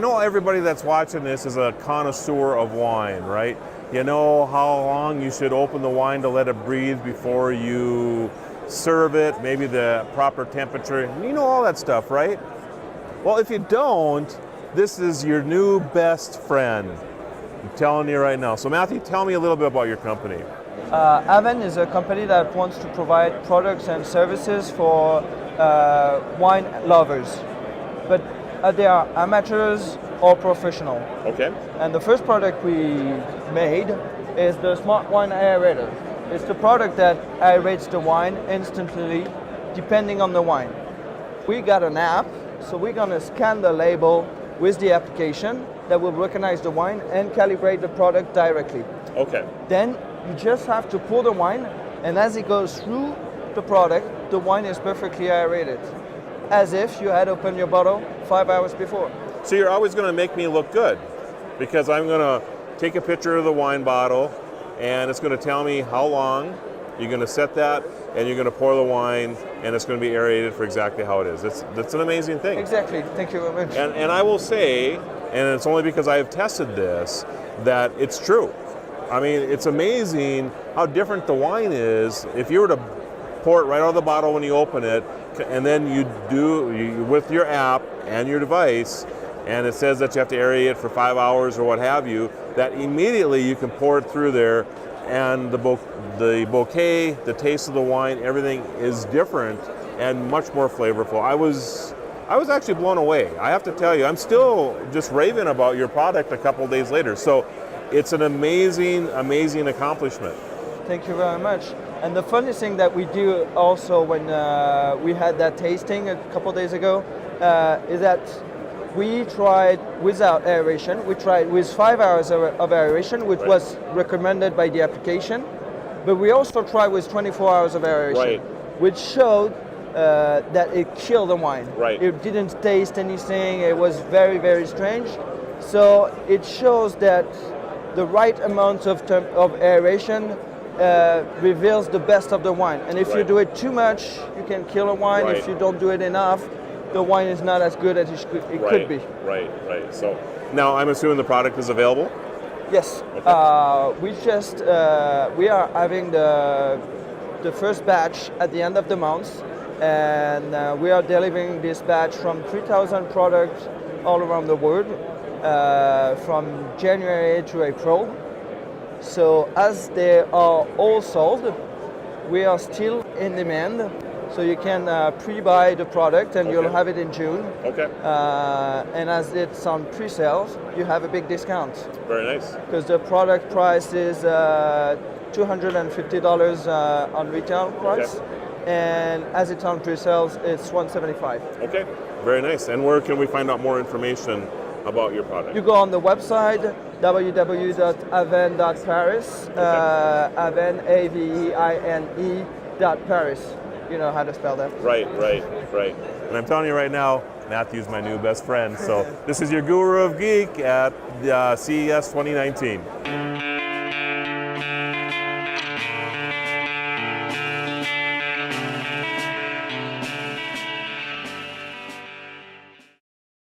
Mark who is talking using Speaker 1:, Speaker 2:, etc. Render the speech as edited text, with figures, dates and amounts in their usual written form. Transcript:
Speaker 1: know everybody that's watching this is a connoisseur of wine, right? You know how long you should open the wine to let it breathe before you serve it, maybe the proper temperature. You know all that stuff, right? Well, if you don't, this is your new best friend. I'm telling you right now. So Matthew, tell me a little bit about your company.
Speaker 2: Aveine is a company that wants to provide products and services for wine lovers, but they are amateurs or professional.
Speaker 1: Okay.
Speaker 2: And the first product we made is the Smart One Aerator. It's the product that aerates the wine instantly, depending on the wine. We got an app, so we're gonna scan the label with the application that will recognize the wine and calibrate the product directly.
Speaker 1: Okay.
Speaker 2: Then you just have to pour the wine, and as it goes through the product, the wine is perfectly aerated, as if you had opened your bottle 5 hours before.
Speaker 1: So you're always going to make me look good, because I'm going to take a picture of the wine bottle, and it's going to tell me how long. You're going to set that, and you're going to pour the wine, and it's going to be aerated for exactly how it is. That's an amazing thing.
Speaker 2: Exactly. Thank you very much.
Speaker 1: And I will say, and it's only because I have tested this, that it's true. I mean, it's amazing how different the wine is. If you were to pour it right out of the bottle when you open it, and then you with your app and your device, and it says that you have to aerate it for 5 hours or what have you, that immediately you can pour it through there, and the bouquet, the taste of the wine, everything is different and much more flavorful. I was actually blown away. I have to tell you, I'm still just raving about your product a couple of days later. So it's an amazing, amazing accomplishment.
Speaker 2: Thank you very much. And the funny thing that we do also when we had that tasting a couple of days ago is that we tried without aeration. We tried with 5 hours of aeration, which was recommended by the application. But we also tried with 24 hours of aeration, which showed that it killed the wine. It didn't taste anything. It was very, very strange. So it shows that the right amount of aeration reveals the best of the wine. And if you do it too much, you can kill a wine. If you don't do it enough, the wine is not as good as it could be. Right.
Speaker 1: So now I'm assuming the product is available?
Speaker 2: Yes. Okay. We are having the first batch at the end of the month, and we are delivering this batch from 3,000 products all around the world from January to April. So as they are all sold, we are still in demand. So you can pre-buy the product, and you'll have it in June. Okay. And as it's on pre-sales, you have a big discount.
Speaker 1: Very nice.
Speaker 2: Because the product price is $250 on retail price, and as it's on pre-sales, it's $175.
Speaker 1: Okay. Very nice. And where can we find out more information about your product?
Speaker 2: You go on the website www.aveine.paris, Aveine, AVEINE.Paris. You know how to spell that. Right.
Speaker 1: And I'm telling you right now, Matthew's my new best friend. So this is your Guru of Geek at CES 2019.